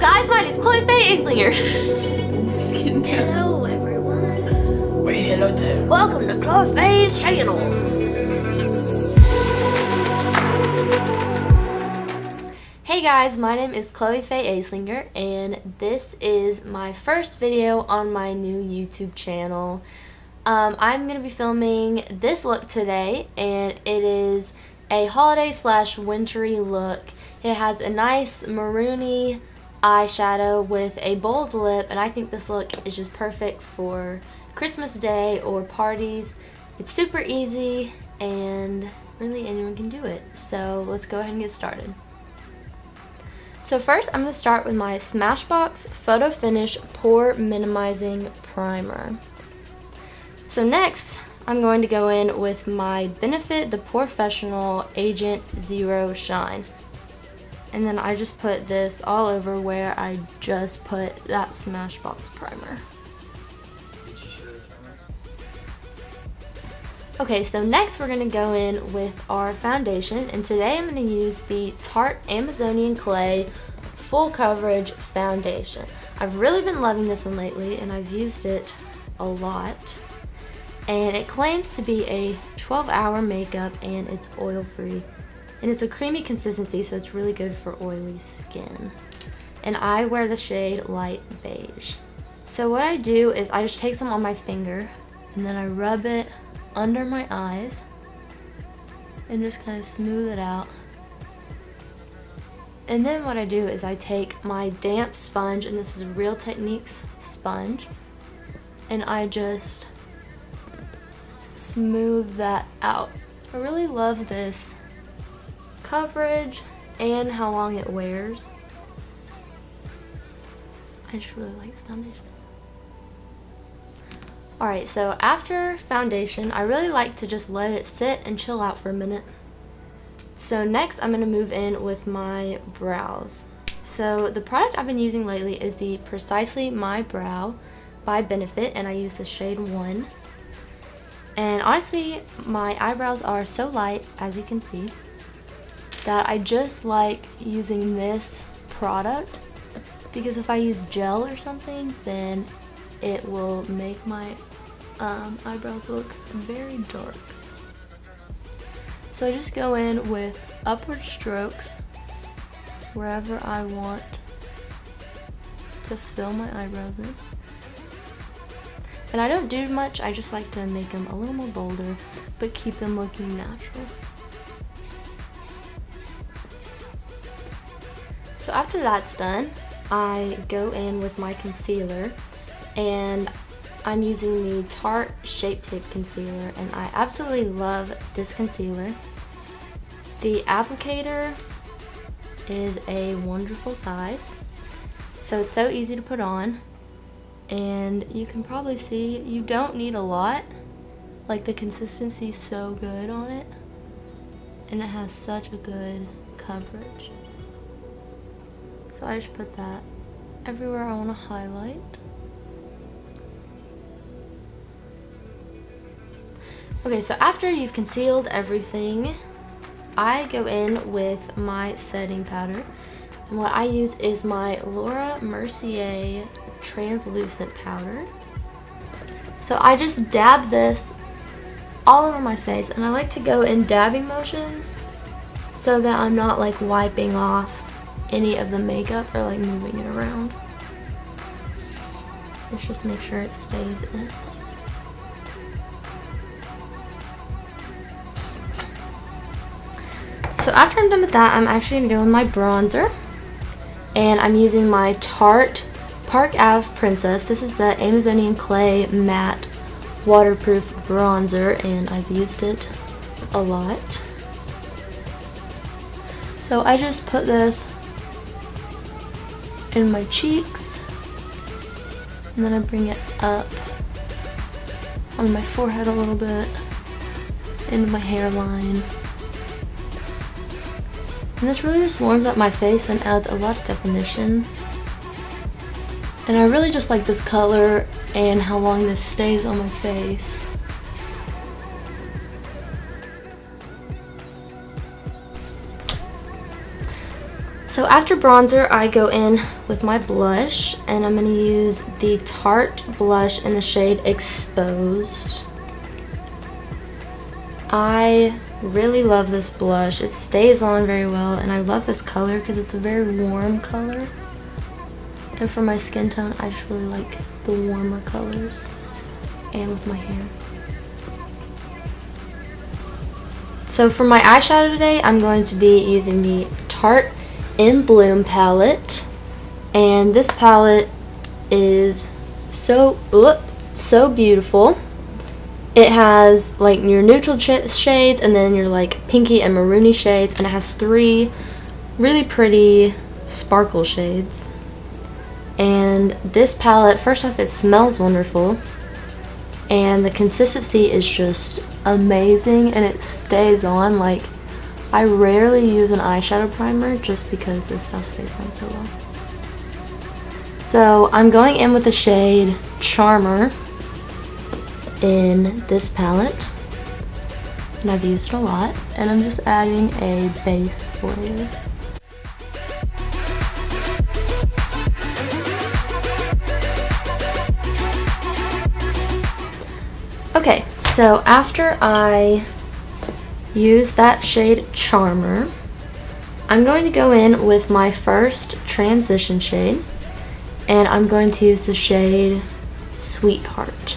guys? My name is Chloe Faye Aislinger. Hello everyone. Wait, hello there. Welcome to Chloe Faye's channel. Hey guys, my name is Chloe Faye Aislinger, and this is my first video on my new YouTube channel. I'm going to be filming this look today, and it is a holiday / wintry look. It has a nice maroony eyeshadow with a bold lip, and I think this look is just perfect for Christmas Day or parties. It's super easy and really anyone can do it. So let's go ahead and get started. So first I'm going to start with my Smashbox Photo Finish Pore Minimizing Primer. So next I'm going to go in with my Benefit the POREfessional Agent Zero Shine. And then I just put this all over where I just put that Smashbox primer. Okay, so next we're going to go in with our foundation, and today I'm going to use the Tarte Amazonian Clay Full Coverage Foundation. I've really been loving this one lately, and I've used it a lot. And it claims to be a 12-hour makeup, and it's oil-free. And it's a creamy consistency, so it's really good for oily skin. And I wear the shade Light Beige. So what I do is I just take some on my finger, and then I rub it under my eyes and just kind of smooth it out. And then what I do is I take my damp sponge, and this is Real Techniques sponge, and I just smooth that out. I really love this coverage and how long it wears. I just really like this foundation. Alright, so after foundation, I really like to just let it sit and chill out for a minute. So next I'm going to move in with my brows. So the product I've been using lately is the Precisely My Brow by Benefit, and I use the shade 1. And honestly, my eyebrows are so light, as you can see, that I just like using this product, because if I use gel or something, then it will make my eyebrows look very dark. So I just go in with upward strokes wherever I want to fill my eyebrows in. And I don't do much, I just like to make them a little more bolder, but keep them looking natural. So after that's done, I go in with my concealer, and I'm using the Tarte Shape Tape Concealer, and I absolutely love this concealer. The applicator is a wonderful size, so it's so easy to put on, and you can probably see you don't need a lot. Like, the consistency is so good on it, and it has such a good coverage. So I just put that everywhere I want to highlight. Okay, so after you've concealed everything, I go in with my setting powder. And what I use is my Laura Mercier translucent powder. So I just dab this all over my face, and I like to go in dabbing motions so that I'm not like wiping off any of the makeup or like moving it around. Let's just make sure it stays in its place. So after I'm done with that, I'm actually going to go in my bronzer, and I'm using my Tarte Park Ave Princess. This is the Amazonian Clay Matte Waterproof Bronzer, and I've used it a lot. So I just put this in my cheeks, and then I bring it up on my forehead a little bit, into my hairline. And this really just warms up my face and adds a lot of definition. And I really just like this color and how long this stays on my face. So after bronzer, I go in with my blush, and I'm going to use the Tarte blush in the shade Exposed. I really love this blush. It stays on very well, and I love this color because it's a very warm color. And for my skin tone, I just really like the warmer colors, and with my hair. So for my eyeshadow today, I'm going to be using the Tarte In Bloom palette, and this palette is so beautiful. It has like your neutral shades and then your like pinky and maroony shades, and it has 3 really pretty sparkle shades. And this palette, first off, it smells wonderful, and the consistency is just amazing, and it stays on. Like, I rarely use an eyeshadow primer just because this stuff stays on so well. So I'm going in with the shade Charmer in this palette, and I've used it a lot, and I'm just adding a base layer. Okay, so after I use that shade Charmer, I'm going to go in with my first transition shade, and I'm going to use the shade Sweetheart.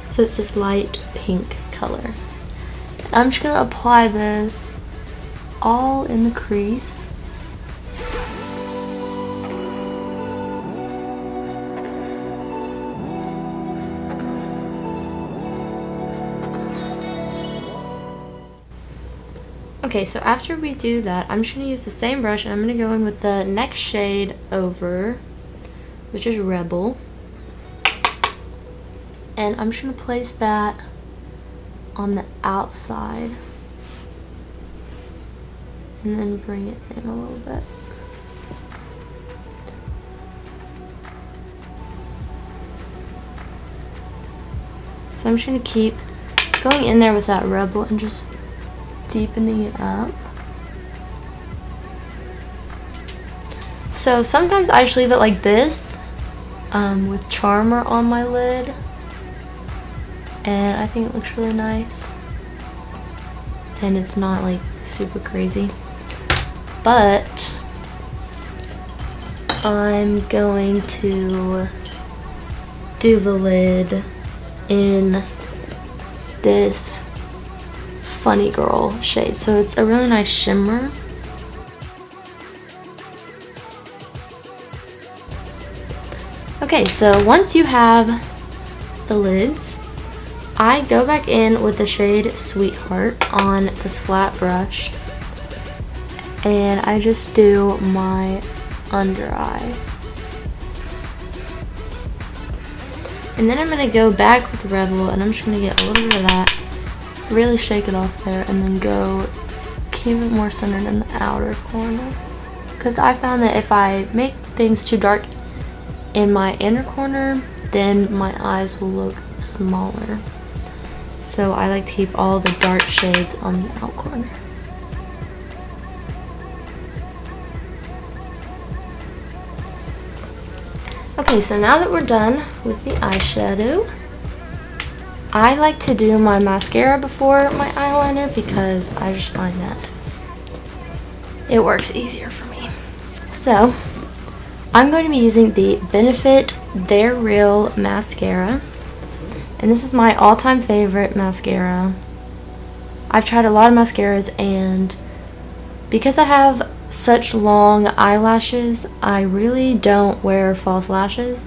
So it's this light pink color. And I'm just going to apply this all in the crease. Okay, so after we do that, I'm just going to use the same brush, and I'm going to go in with the next shade over, which is Rebel. And I'm just going to place that on the outside, and then bring it in a little bit. So I'm just going to keep going in there with that Rebel and just deepening it up. So sometimes I just leave it like this with Charmer on my lid, and I think it looks really nice, and it's not like super crazy. But I'm going to do the lid in this Funny Girl shade. So it's a really nice shimmer. Okay, so once you have the lids, I go back in with the shade Sweetheart on this flat brush, and I just do my under eye. And then I'm going to go back with Rebel, and I'm just going to get a little bit of that, really shake it off there, and then go keep it more centered in the outer corner. Because I found that if I make things too dark in my inner corner, then my eyes will look smaller. So I like to keep all the dark shades on the out corner. Okay, so now that we're done with the eyeshadow, I like to do my mascara before my eyeliner because I just find that it works easier for me. So I'm going to be using the Benefit They're Real mascara, and this is my all-time favorite mascara. I've tried a lot of mascaras, and because I have such long eyelashes, I really don't wear false lashes,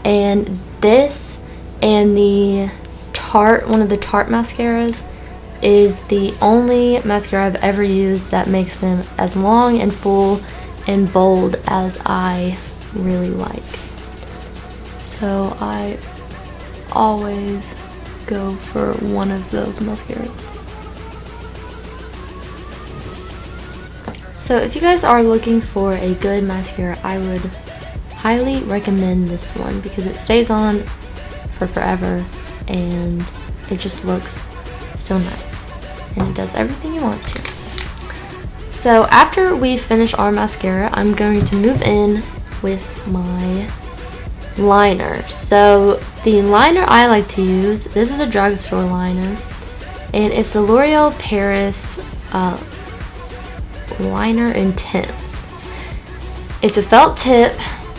and this and the one of the Tarte mascaras is the only mascara I've ever used that makes them as long and full and bold as I really like. So I always go for one of those mascaras. So if you guys are looking for a good mascara, I would highly recommend this one because it stays on for forever, and it just looks so nice, and it does everything you want to. So after we finish our mascara, I'm going to move in with my liner. So the liner I like to use, this is a drugstore liner, and it's the L'Oreal Paris Liner Intense. It's a felt tip,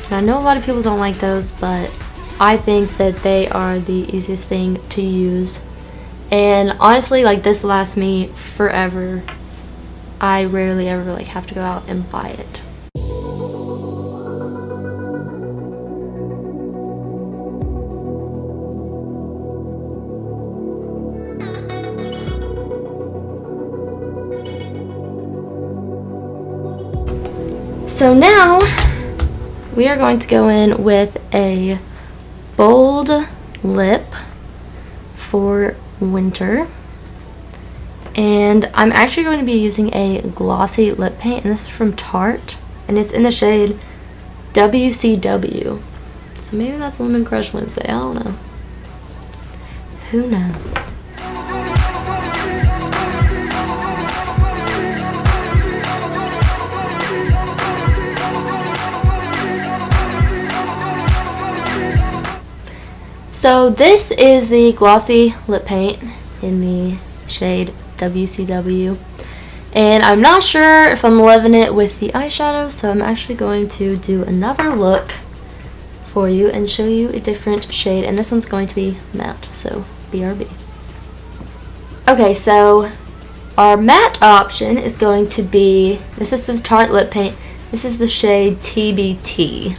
and I know a lot of people don't like those, but I think that they are the easiest thing to use. And honestly, like, this lasts me forever. I rarely ever like have to go out and buy it. So now we are going to go in with a bold lip for winter. And I'm actually going to be using a glossy lip paint, and this is from Tarte, and it's in the shade WCW. So maybe that's Woman Crush Wednesday, I don't know. Who knows? So this is the glossy lip paint in the shade WCW, and I'm not sure if I'm loving it with the eyeshadow, so I'm actually going to do another look for you and show you a different shade, and this one's going to be matte, so BRB. Okay, so our matte option is going to be, this is the Tarte lip paint, this is the shade TBT,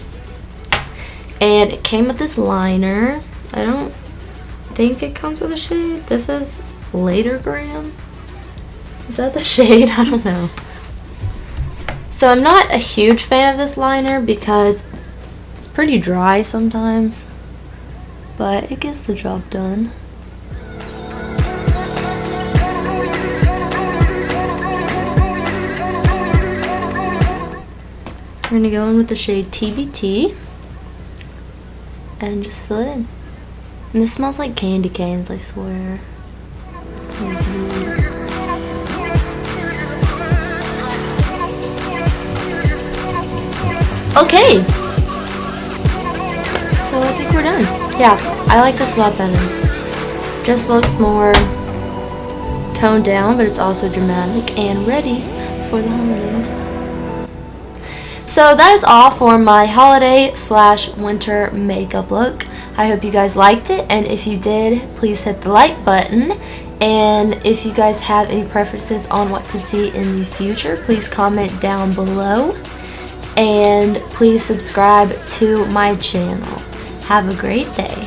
and it came with this liner. I don't think it comes with a shade. This is Latergram. Is that the shade? I don't know. So I'm not a huge fan of this liner because it's pretty dry sometimes, but it gets the job done. We're going to go in with the shade TBT and just fill it in. And this smells like candy canes, I swear. Okay. So I think we're done. Yeah, I like this a lot better. Just looks more toned down, but it's also dramatic and ready for the holidays. So that is all for my holiday/winter makeup look. I hope you guys liked it, and if you did, please hit the like button. And if you guys have any preferences on what to see in the future, please comment down below. And please subscribe to my channel. Have a great day.